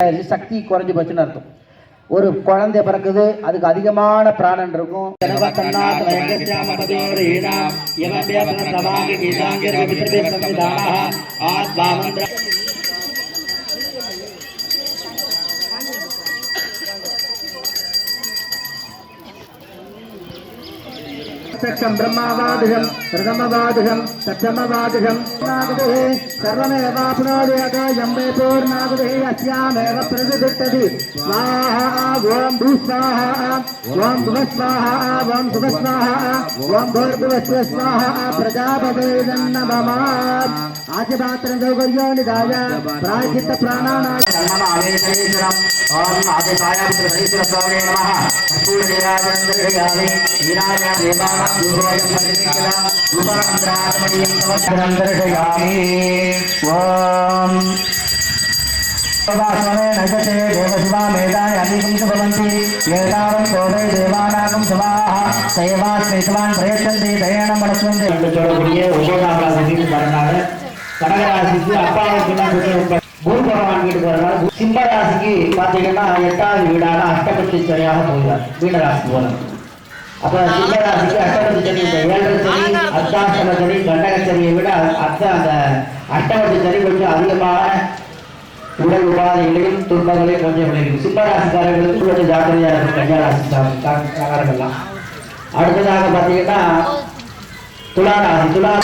சக்தி குறைஞ்சு போச்சுன்னு அர்த்தம். ஒரு குழந்தை பிறக்குது, அதுக்கு அதிகமான பிராணன் இருக்கும். सत्यं ब्रह्मवादिहं प्रथमवादिहं सत्यमवादिहं नागुदे सर्वमेवाप्नोति यतो यम्बे पूर्णागुदे अस्यामेव प्रतिष्ठति स्वाहा ओम भूस्वाहा ओम भुवस्वाहा ओम सुभस्वाहा ओम भूर्भुवस्व स्वाहा प्रजापते नमः आदिपात्रं सौकर्यो निधाय प्रायश्चित्त प्राणानाय नमः ओम आदिपाय पुत्र स्वामी नमः सूर्यदेवानंदयामि वीराय देवा देवशिवा मेधाय अनेकं भवन्ति एतावन् कोटे देवानागं समाः सैवास्मितवान् प्रयच्छन्ति दयेन मनस्वन्ति சொல்லக்கூடிய உபகாமராசிக்கு வரனால கடகராசிக்கு அப்பாவுக்கு குரு பகவான் வீட்டுக்கு வரனால சிம்ம ராசிக்கு பார்த்தீங்கன்னா 8வது வீடான அஷ்டபத்தி சரியாக போகிறார் மீனராசி போல. அப்ப சிம்மராசிக்கு அஷ்டபதி சனி, இந்த 7 சனி அர்த்தாஷ்டம சனி கண்டக சனியை விட அந்த அஷ்டபதி சனி கொஞ்சம் அதிகமான உடல் உபாதைகளையும் துன்பங்களையும் கொஞ்சம் விளைவிக்கும். சிம்மராசிக்காரர்களுக்கு கொஞ்சம் ஜாக்கிரதையா இருக்கும் கன்னியாராசிக்காரர்கள்லாம். அடுத்ததாக பார்த்தீங்கன்னா துளாராசி. துலா